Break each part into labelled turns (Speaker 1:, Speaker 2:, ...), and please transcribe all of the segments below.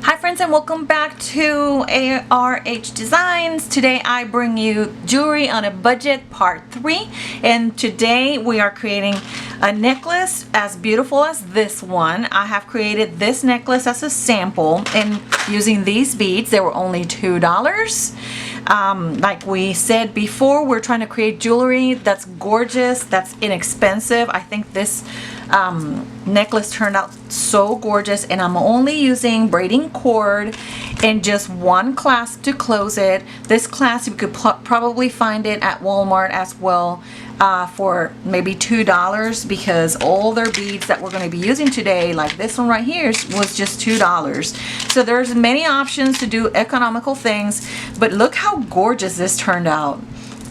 Speaker 1: Hi friends, and welcome back to ARH Designs. Today I bring you Jewelry on a Budget Part 3, and today we are creating a necklace as beautiful as this one. I have created this necklace as a sample and using these beads. They were only $2. Like we said before, we're trying to create jewelry that's gorgeous, that's inexpensive. I think this necklace turned out so gorgeous, and I'm only using braiding cord and just one clasp to close it. This clasp, you could probably find it at Walmart as well for maybe $2, because all their beads that we're going to be using today, like this one right here, was just $2. So there's many options to do economical things, but look how gorgeous this turned out.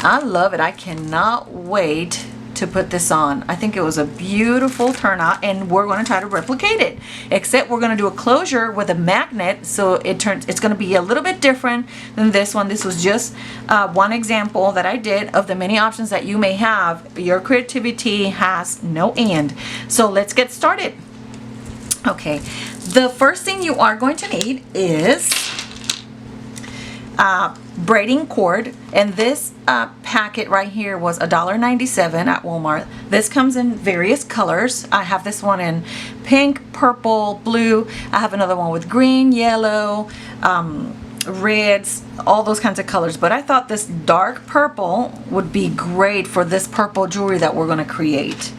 Speaker 1: I love it. I cannot wait to put this on. I think it was a beautiful turnout, and we're going to try to replicate it, except we're going to do a closure with a magnet, so it's going to be a little bit different than this one. This was just one example that I did of the many options that you may have. Your creativity has no end. So let's get started. Okay, the first thing you are going to need is braiding cord, and this packet right here was $1.97 at Walmart. This comes in various colors. I have this one in pink, purple, blue. I have another one with green, yellow, reds, all those kinds of colors, but I thought this dark purple would be great for this purple jewelry that we're going to create.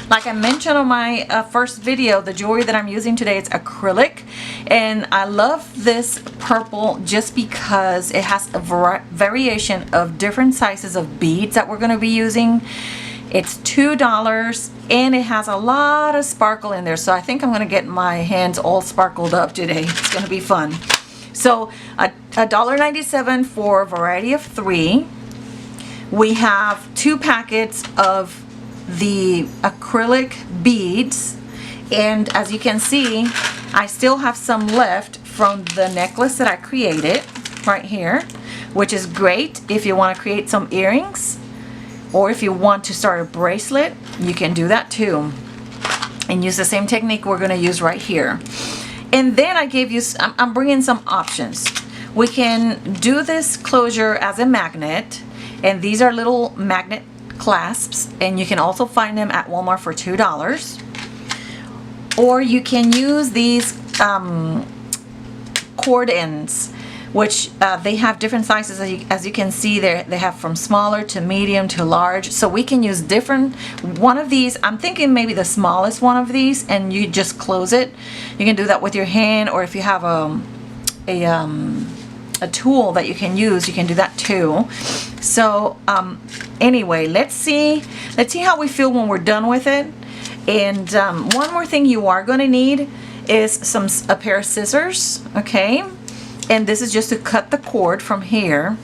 Speaker 1: Like I mentioned on my first video, the jewelry that I'm using today is acrylic, and I love this purple just because it has a variation of different sizes of beads that we're going to be using. It's $2 and it has a lot of sparkle in there, so I think I'm going to get my hands all sparkled up today. It's going to be fun. So $1.97 for a variety of 3. We have 2 packets of the acrylic beads, and as you can see, I still have some left from the necklace that I created right here, which is great if you want to create some earrings, or if you want to start a bracelet, you can do that too, and use the same technique we're going to use right here. And then I gave you, I'm bringing some options. We can do this closure as a magnet, and these are little magnet clasps, and you can also find them at Walmart for $2. Or you can use these cord ends, which they have different sizes. As you can see there, they have from smaller to medium to large, so we can use different one of these. I'm thinking maybe the smallest one of these, and you just close it. You can do that with your hand, or if you have a tool that you can use, you can do that too. So anyway, let's see how we feel when we're done with it. And one more thing you are going to need is a pair of scissors, okay? And this is just to cut the cord from here,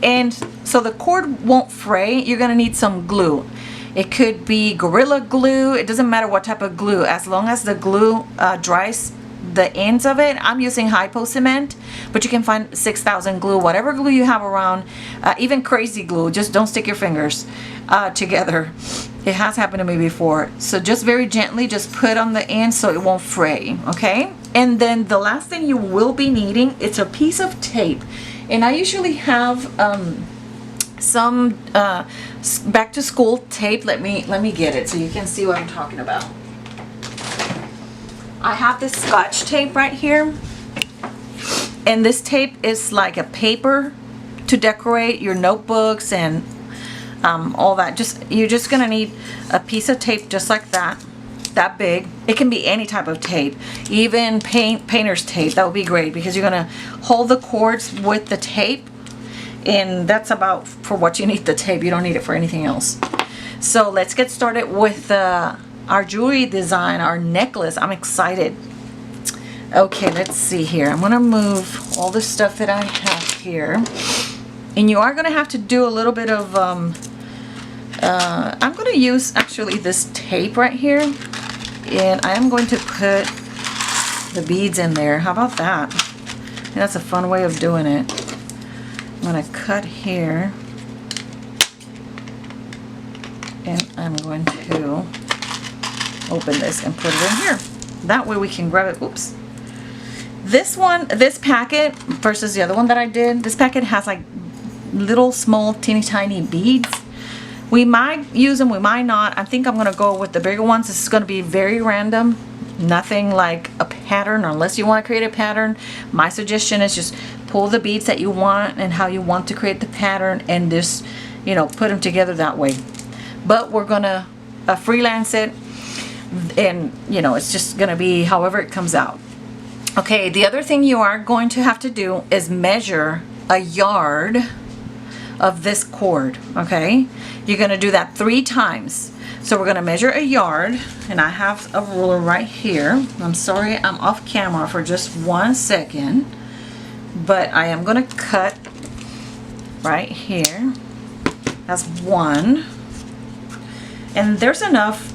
Speaker 1: and so the cord won't fray. You're going to need some glue. It could be Gorilla Glue. It doesn't matter what type of glue, as long as the glue dries the ends of it. I'm using Hypo cement, but you can find 6,000 glue, whatever glue you have around, even crazy glue. Just don't stick your fingers together. It has happened to me before. So just very gently, just put on the end so it won't fray, okay? And then the last thing you will be needing, it's a piece of tape. And I usually have some back to school tape. Let me get it so you can see what I'm talking about. I have this Scotch tape right here, and this tape is like a paper to decorate your notebooks and all that. You're just gonna need a piece of tape just like that big. It can be any type of tape, even painter's tape. That would be great, because you're gonna hold the cords with the tape, and that's about for what you need the tape. You don't need it for anything else. So let's get started with our jewelry design, our necklace. I'm excited. Okay, let's see here. I'm gonna move all the stuff that I have here, and you are gonna have to do a little bit of I'm gonna use actually this tape right here, and I am going to put the beads in there. How about that? And that's a fun way of doing it. I'm gonna cut here, and I'm going to open this and put it in here. That way we can grab it. Oops. This packet versus the other one that I did, this packet has like little small teeny tiny beads. We might use them, we might not. I think I'm gonna go with the bigger ones. This is gonna be very random, nothing like a pattern, unless you want to create a pattern. My suggestion is just pull the beads that you want and how you want to create the pattern and just, you know, put them together that way. But we're gonna freelance it, and you know, it's just gonna be however it comes out. Okay, the other thing you are going to have to do is measure a yard of this cord. Okay, you're gonna do that 3 times. So we're gonna measure a yard, and I have a ruler right here. I'm sorry I'm off camera for just 1 second, but I am gonna cut right here. That's 1, and there's enough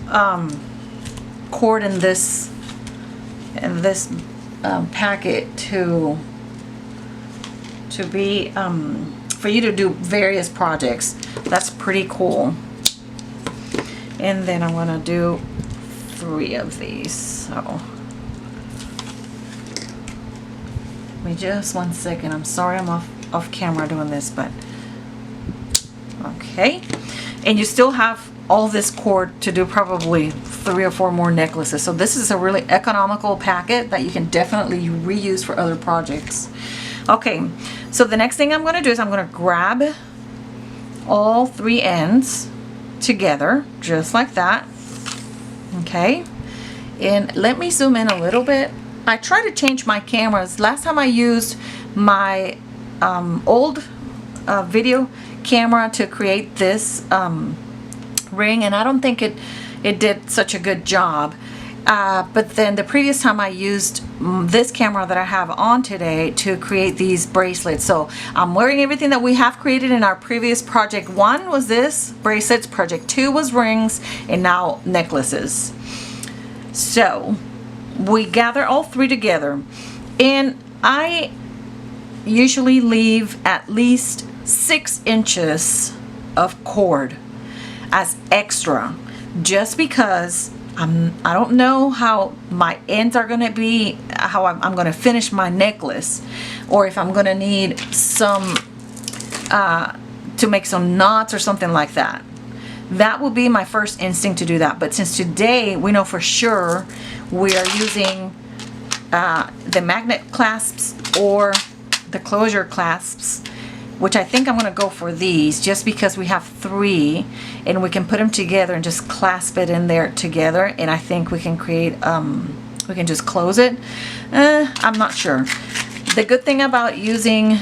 Speaker 1: cord in this packet to be for you to do various projects. That's pretty cool. And then I'm gonna do 3 of these. So give me just 1 second. I'm sorry I'm off camera doing this, but okay. And you still have all this cord to do probably 3 or 4 more necklaces. So this is a really economical packet that you can definitely reuse for other projects. Okay, so the next thing I'm going to do is I'm going to grab all 3 ends together just like that. Okay, and let me zoom in a little bit. I try to change my cameras. Last time I used my old video camera to create this ring, and I don't think it did such a good job. But then the previous time I used this camera that I have on today to create these bracelets. So I'm wearing everything that we have created in our previous project. 1 was this, bracelets. Project 2 was rings, and now necklaces. So we gather all 3 together, and I usually leave at least 6 inches of cord as extra, just because I don't know how my ends are gonna be, how I'm gonna finish my necklace, or if I'm gonna need some to make some knots or something like that. That will be my first instinct to do that. But since today we know for sure we are using the magnet clasps or the closure clasps, which I think I'm going to go for these just because we have 3 and we can put them together and just clasp it in there together, and I think we can create we can just close it. I'm not sure. The good thing about using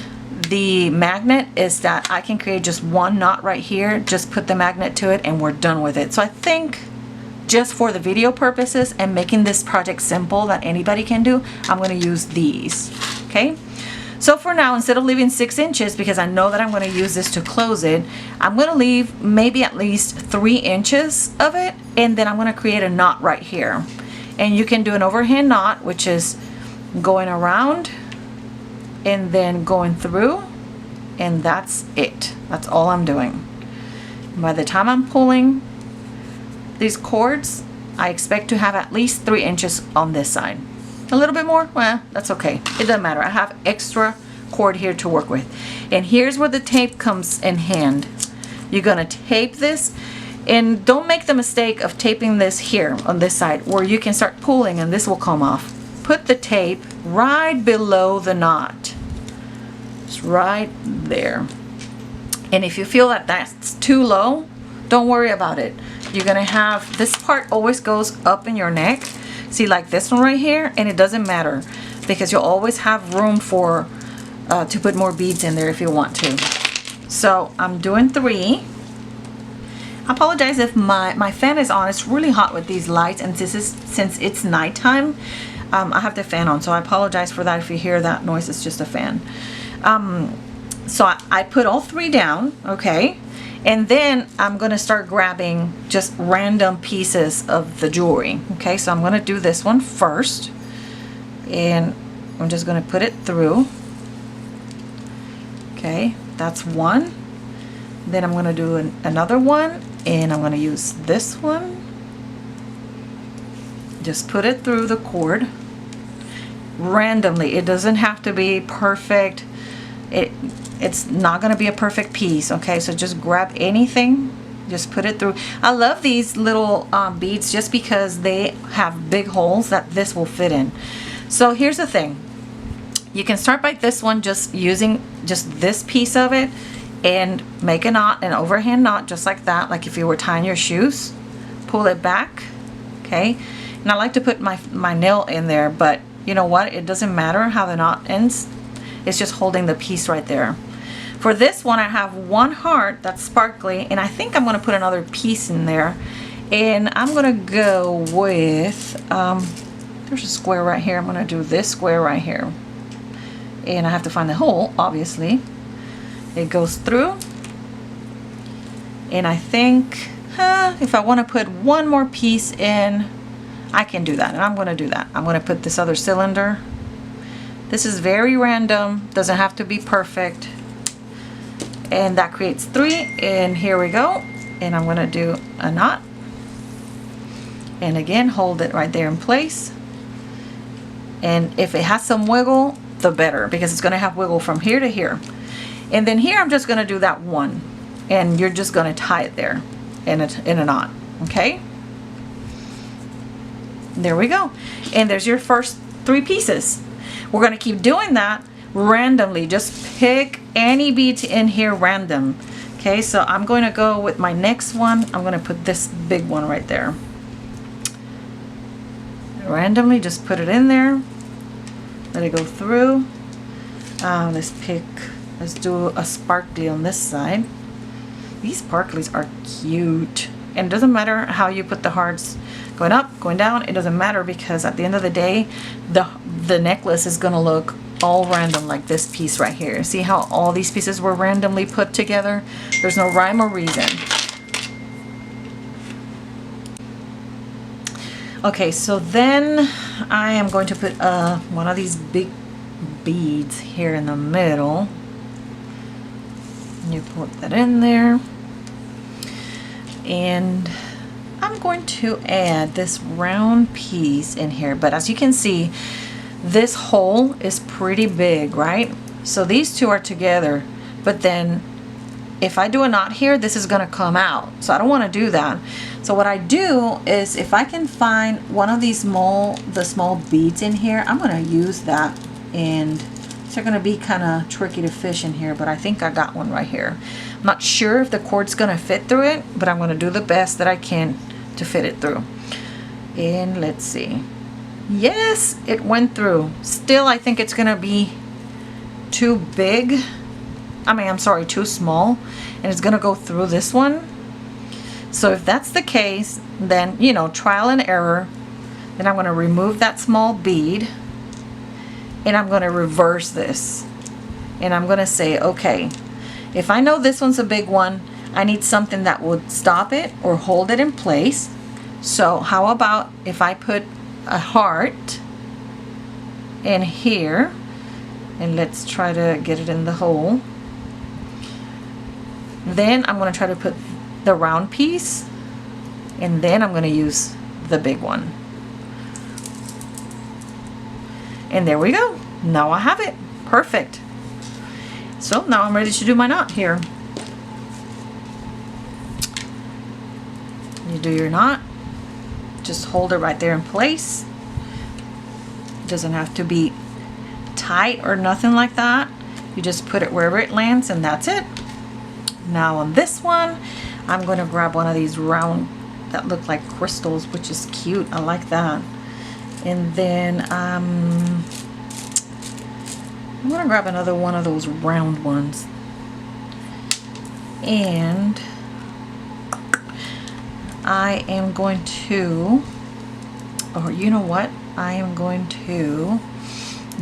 Speaker 1: the magnet is that I can create just 1 knot right here, just put the magnet to it, and we're done with it. So I think just for the video purposes and making this project simple that anybody can do, I'm going to use these. Okay, so for now, instead of leaving 6 inches, because I know that I'm going to use this to close it, I'm going to leave maybe at least 3 inches of it, and then I'm going to create a knot right here. And you can do an overhand knot, which is going around and then going through, and that's it. That's all I'm doing. By the time I'm pulling these cords, I expect to have at least 3 inches on this side. A little bit more, well, that's okay. It doesn't matter. I have extra cord here to work with. And here's where the tape comes in hand. You're gonna tape this, and don't make the mistake of taping this here on this side where you can start pulling and this will come off. Put the tape right below the knot. It's right there. And if you feel that that's too low, don't worry about it. You're gonna have, this part always goes up in your neck. See, like this one right here, and it doesn't matter because you'll always have room for to put more beads in there if you want to. So I'm doing 3. I apologize if my fan is on. It's really hot with these lights, and since it's nighttime, I have the fan on, so I apologize for that. If you hear that noise, it's just a fan. So I put all 3 down, okay, and then I'm gonna start grabbing just random pieces of the jewelry. Okay, so I'm gonna do this one first, and I'm just gonna put it through. Okay, that's one. Then I'm gonna do another one, and I'm gonna use this one. Just put it through the cord. randomly. It doesn't have to be perfect. It's not going to be a perfect piece, okay? So just grab anything, just put it through. I love these little beads just because they have big holes that this will fit in. So here's the thing. You can start by this one, just using just this piece of it, and make a knot, an overhand knot, just like that, like if you were tying your shoes. Pull it back, okay? And I like to put my nail in there, but you know what? It doesn't matter how the knot ends. It's just holding the piece right there. For this one, I have one heart that's sparkly, and I think I'm going to put another piece in there. And I'm going to go with, there's a square right here. I'm going to do this square right here. And I have to find the hole, obviously. It goes through. And I think, if I want to put one more piece in, I can do that. And I'm going to do that. I'm going to put this other cylinder. This is very random. Doesn't have to be perfect. And that creates 3, and here we go. And I'm going to do a knot, and again hold it right there in place. And if it has some wiggle, the better, because it's going to have wiggle from here to here. And then here I'm just going to do that one, and you're just going to tie it there in a knot. Okay, there we go. And there's your first 3 pieces. We're going to keep doing that randomly. Just pick any beads in here random. Okay, so I'm going to go with my next one. I'm going to put this big one right there. Randomly, just put it in there. Let it go through. Let's do a sparkly on this side. These sparklies are cute. And it doesn't matter how you put the hearts, going up, going down, it doesn't matter, because at the end of the day, the necklace is going to look all random, like this piece right here. See how all these pieces were randomly put together? There's no rhyme or reason. Okay, so then I am going to put one of these big beads here in the middle. You put that in there. And I'm going to add this round piece in here. But as you can see, this hole is pretty big, right? So these two are together, but then if I do a knot here, this is going to come out. So I don't want to do that. So what I do is, if I can find one of these the small beads in here, I'm going to use that. And they're going to be kind of tricky to fish in here, but I think I got one right here. I'm not sure if the cord's going to fit through it, but I'm going to do the best that I can to fit it through. And let's see. Yes, it went through. Still, I think it's gonna be too big. I'm sorry, too small. And it's gonna go through this one. So if that's the case, then, you know, trial and error. Then I'm gonna remove that small bead. And I'm gonna reverse this. And I'm gonna say, okay, if I know this one's a big one, I need something that would stop it or hold it in place. So how about if I put a heart in here, and let's try to get it in the hole. Then I'm going to try to put the round piece, and then I'm going to use the big one. And there we go. Now I have it. Perfect. So now I'm ready to do my knot here. You do your knot. Just hold it right there in place. It doesn't have to be tight or nothing like that. You just put it wherever it lands, and that's it. Now on this one, I'm going to grab one of these round that look like crystals, which is cute. I like that. And then I'm going to grab another one of those round ones. And I am going to, or you know what, I am going to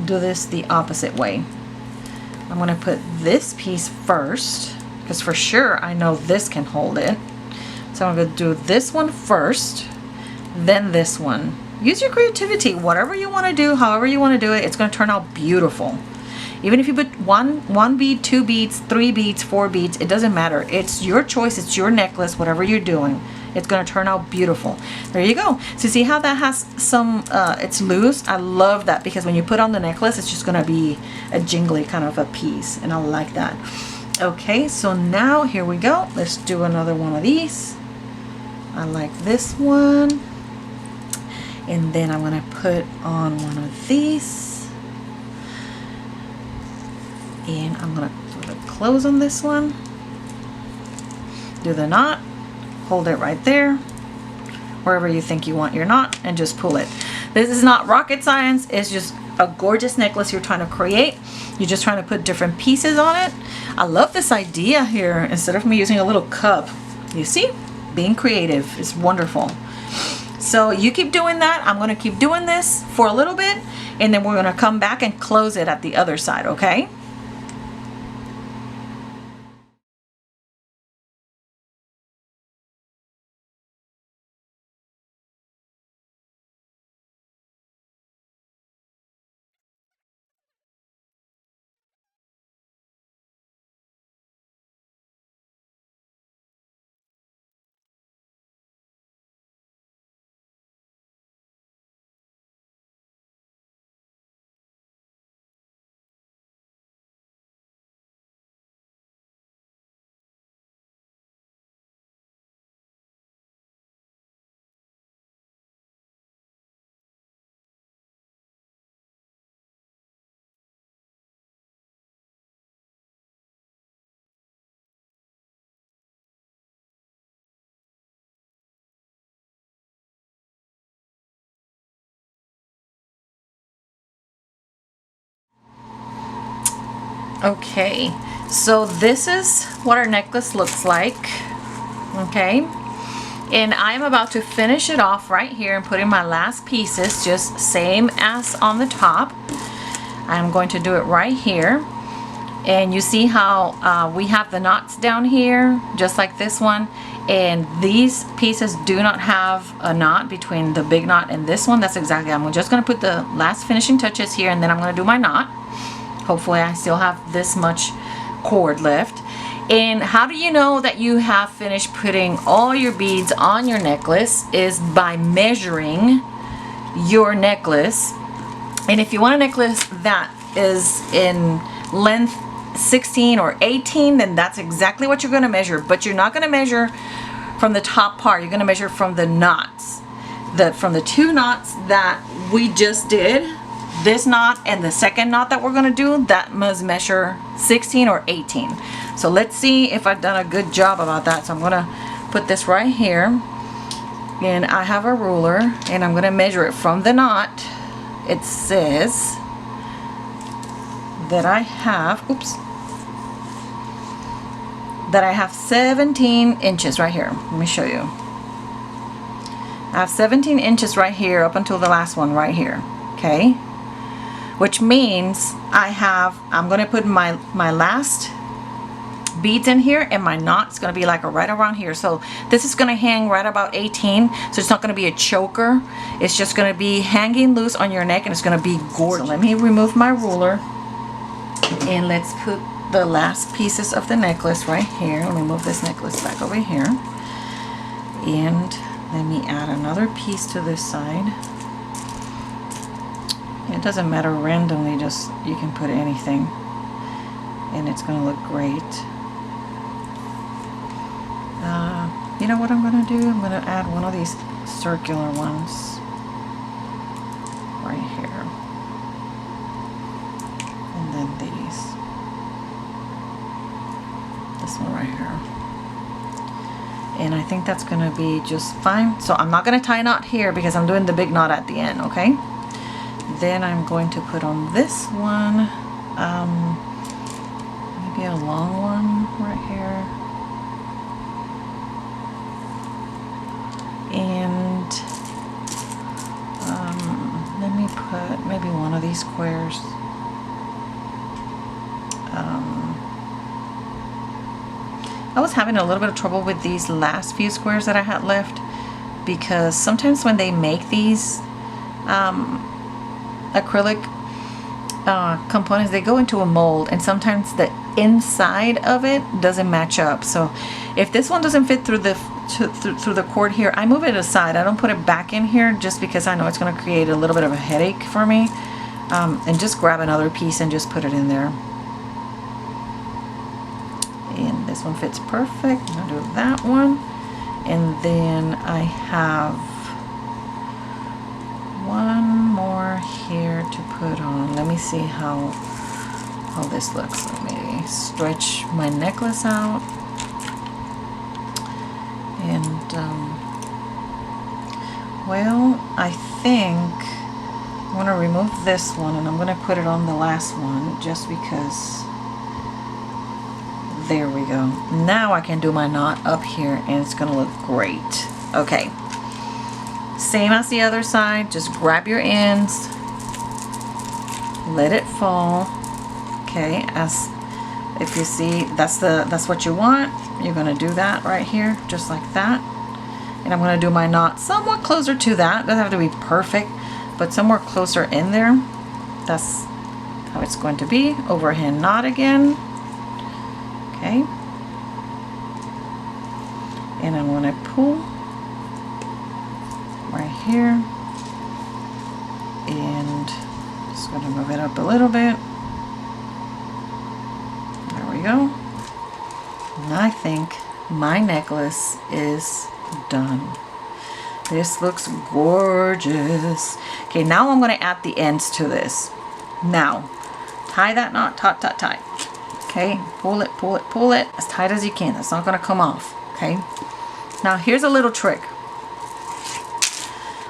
Speaker 1: do this the opposite way. I'm going to put this piece first, because for sure I know this can hold it. So I'm going to do this one first, then this one. Use your creativity. Whatever you want to do, however you want to do it, it's going to turn out beautiful. Even if you put one bead, 2 beads, 3 beads, 4 beads, it doesn't matter. It's your choice. It's your necklace, whatever you're doing. It's gonna turn out beautiful. There you go. So see how that has some, it's loose? I love that because when you put on the necklace, it's just gonna be a jingly kind of a piece, and I like that. Okay, so now here we go. Let's do another one of these. I like this one. And then I'm gonna put on one of these. And I'm gonna put a close on this one. Do the knot, hold it right there, wherever you think you want your knot, and just pull it. This is not rocket science, it's just a gorgeous necklace you're trying to create. You're just trying to put different pieces on it. I love this idea here, instead of me using a little cup. You see? Being creative is wonderful. So you keep doing that. I'm gonna keep doing this for a little bit, and then we're gonna come back and close it at the other side, okay? Okay, so this is what our necklace looks like, okay? And I'm about to finish it off right here and put in my last pieces, just same as on the top. I'm going to do it right here. And you see how we have the knots down here, just like this one. And these pieces do not have a knot between the big knot and this one. That's exactly, I'm just gonna put the last finishing touches here, and then I'm gonna do my knot. Hopefully I still have this much cord left. And how do you know that you have finished putting all your beads on your necklace? Is by measuring your necklace. And if you want a necklace that is in length 16 or 18, then that's exactly what you're gonna measure. But you're not gonna measure from the top part, you're gonna measure from the knots. From the two knots that we just did, this knot and the second knot that we're gonna do, that must measure 16 or 18. So let's see if I've done a good job about that. So I'm gonna put this right here, and I have a ruler, and I'm gonna measure it from the knot. It says that I have, that I have 17 inches right here. Let me show you. I have 17 inches right here up until the last one right here, okay? Which means I'm gonna put my last beads in here, and my knot's gonna be like right around here. So this is gonna hang right about 18, so it's not gonna be a choker. It's just gonna be hanging loose on your neck, and it's gonna be gorgeous. So let me remove my ruler, and let's put the last pieces of the necklace right here. Let me move this necklace back over here, and let me add another piece to this side. It doesn't matter, randomly, just you can put anything and it's gonna look great. You know what I'm gonna do? I'm gonna add one of these circular ones right here, and then this one right here, and I think that's gonna be just fine. So I'm not gonna tie a knot here because I'm doing the big knot at the end, okay? Then I'm going to put on this one, maybe a long one right here. And let me put maybe one of these squares. I was having a little bit of trouble with these last few squares that I had left, because sometimes when they make these acrylic components, they go into a mold, and sometimes the inside of it doesn't match up. So if this one doesn't fit through through the cord here, I move it aside. I don't put it back in here just because I know it's going to create a little bit of a headache for me. And just grab another piece and just put it in there. And this one fits perfect. I'm going to do that one. And then I have one more here to put on. Let me see how this looks. Let me stretch my necklace out. And well, I think I'm going to remove this one and I'm going to put it on the last one just because. There we go. Now I can do my knot up here and it's going to look great. Okay. Same as the other side. Just grab your ends. Let it fall. Okay. As if you see, that's what you want. You're going to do that right here, just like that. And I'm going to do my knot somewhat closer to that. Doesn't have to be perfect, but somewhere closer in there. That's how it's going to be. Overhand knot again. Okay, and I'm going to pull right here and just going to move it up a little bit. There we go. And I think my necklace is done. This looks gorgeous. Okay, now I'm going to add the ends to this. Now, tie that knot, tie. Okay, pull it as tight as you can. It's not going to come off. Okay, now here's a little trick.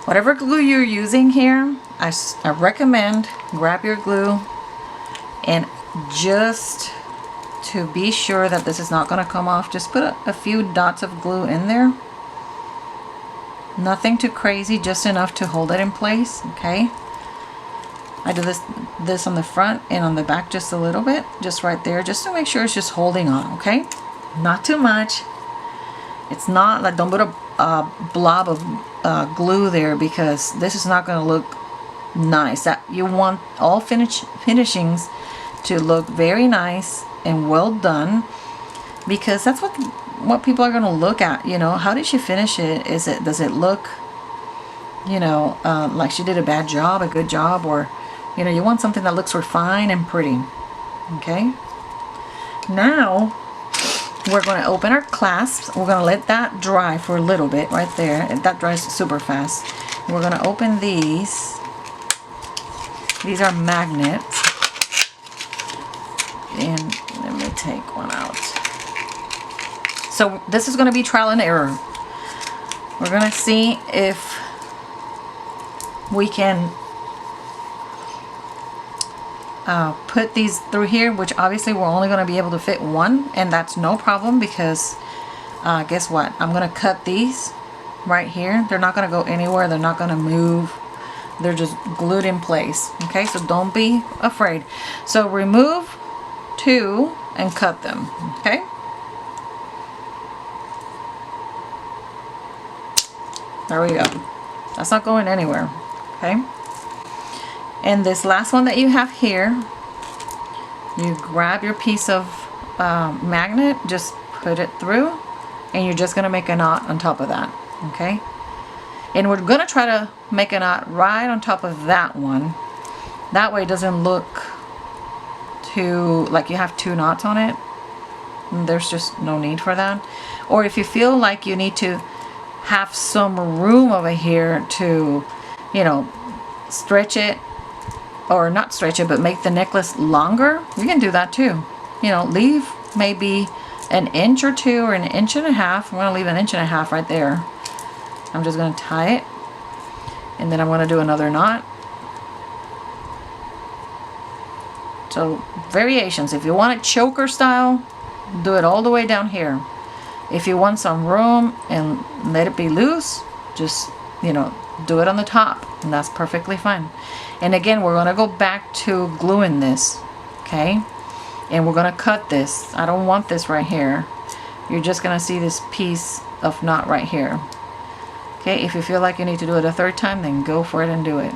Speaker 1: Whatever glue you're using here, I recommend grab your glue and just to be sure that this is not going to come off, just put a few dots of glue in there. Nothing too crazy, just enough to hold it in place. Okay, I do this on the front and on the back just a little bit, just right there, just to make sure it's just holding on. Okay, not too much. It's not like, don't put a blob of glue there because this is not going to look nice. That you want all finishings to look very nice and well done, because that's what people are going to look at. You know, how did she finish it? Does it look, you know, like she did a bad job, a good job, or you know, you want something that looks refined and pretty. Okay, now we're going to open our clasps. We're going to let that dry for a little bit right there. That dries super fast. We're going to open these. These are magnets. And let me take one out. So this is going to be trial and error. We're going to see if we can put these through here, which obviously we're only going to be able to fit one, and that's no problem because guess what? I'm going to cut these right here. They're not going to go anywhere. They're not going to move. They're just glued in place. Okay, so don't be afraid. So remove two and cut them. Okay. There we go. That's not going anywhere. Okay. And this last one that you have here, you grab your piece of magnet, just put it through, and you're just going to make a knot on top of that. Okay. And we're going to try to make a knot right on top of that one. That way it doesn't look too like you have two knots on it. There's just no need for that. Or if you feel like you need to have some room over here to, you know, stretch it, or not stretch it, but make the necklace longer, you can do that too. You know, leave maybe an inch or two or an inch and a half. I'm going to leave an inch and a half right there. I'm just going to tie it, and then I'm going to do another knot. So variations. If you want it choker style, do it all the way down here. If you want some room and let it be loose, just, you know, do it on the top, and that's perfectly fine. And again, we're going to go back to gluing this. Okay, and we're going to cut this. I don't want this right here. You're just going to see this piece of knot right here. Okay, if you feel like you need to do it a third time, then go for it and do it.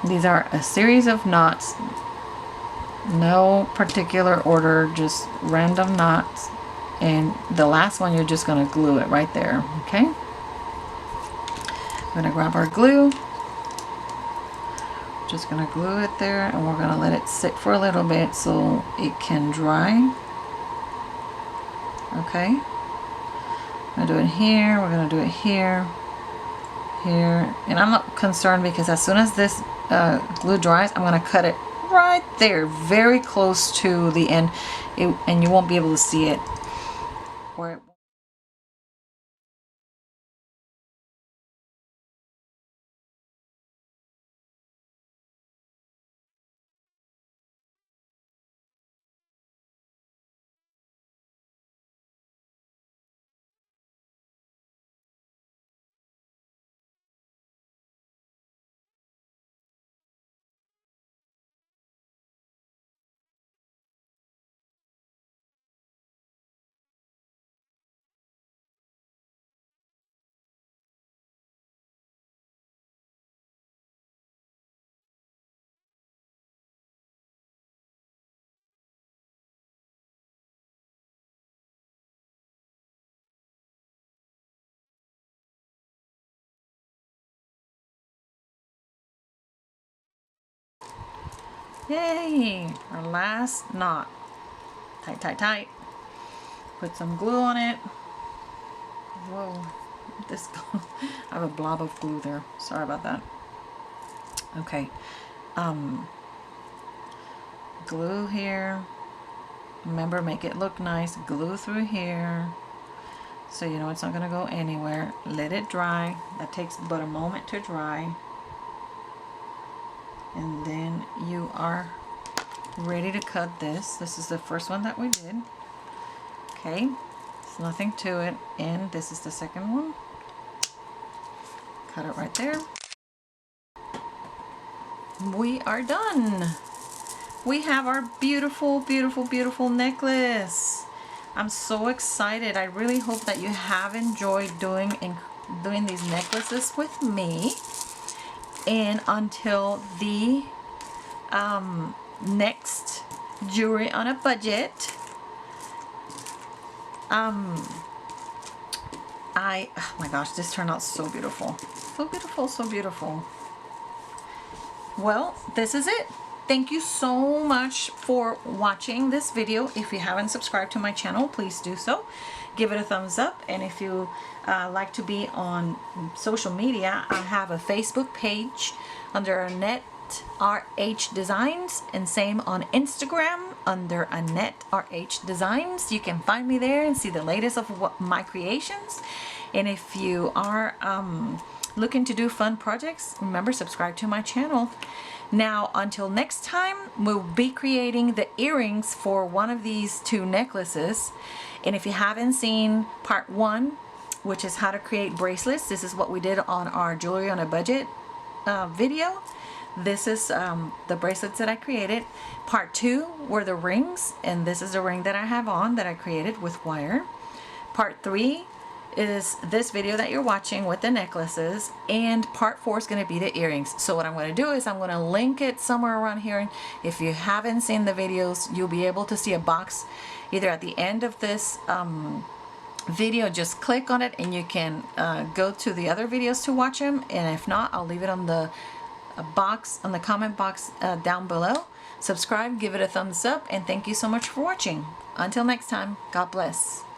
Speaker 1: These are a series of knots. No particular order, just random knots. And the last one, you're just gonna glue it right there, okay? We're gonna grab our glue. Just gonna glue it there, and we're gonna let it sit for a little bit so it can dry. Okay. I'm gonna do it here, we're gonna do it here, here. And I'm not concerned because as soon as this glue dries, I'm gonna cut it right there, very close to the end, and you won't be able to see it. Where Yay! Our last knot. Tight, tight, tight. Put some glue on it. Whoa. This I have a blob of glue there. Sorry about that. Okay. Glue here. Remember, make it look nice. Glue through here. So you know it's not going to go anywhere. Let it dry. That takes but a moment to dry. And then you are ready to cut this. This is the first one that we did. Okay, there's nothing to it. And this is the second one. Cut it right there. We are done. We have our beautiful, beautiful, beautiful necklace. I'm so excited. I really hope that you have enjoyed doing these necklaces with me. And until the next jewelry on a budget, oh my gosh, this turned out so beautiful. So beautiful, so beautiful. Well, this is it. Thank you so much for watching this video. If you haven't subscribed to my channel, please do so. Give it a thumbs up. And if you like to be on social media, I have a Facebook page under Annette RH Designs, and same on Instagram under Annette RH Designs. You can find me there and see the latest of my creations. And if you are looking to do fun projects, remember, subscribe to my channel. Now, until next time, we'll be creating the earrings for one of these two necklaces. And if you haven't seen part 1, which is how to create bracelets, this is what we did on our jewelry on a budget video. This is the bracelets that I created. Part 2 were the rings, and this is the ring that I have on that I created with wire. Part 3 is this video that you're watching with the necklaces, and part 4 is going to be the earrings. So what I'm going to do is I'm going to link it somewhere around here, and if you haven't seen the videos, you'll be able to see a box either at the end of this video. Just click on it and you can go to the other videos to watch them, and if not, I'll leave it on the box, on the comment box down below. Subscribe, give it a thumbs up, and thank you so much for watching. Until next time, God bless.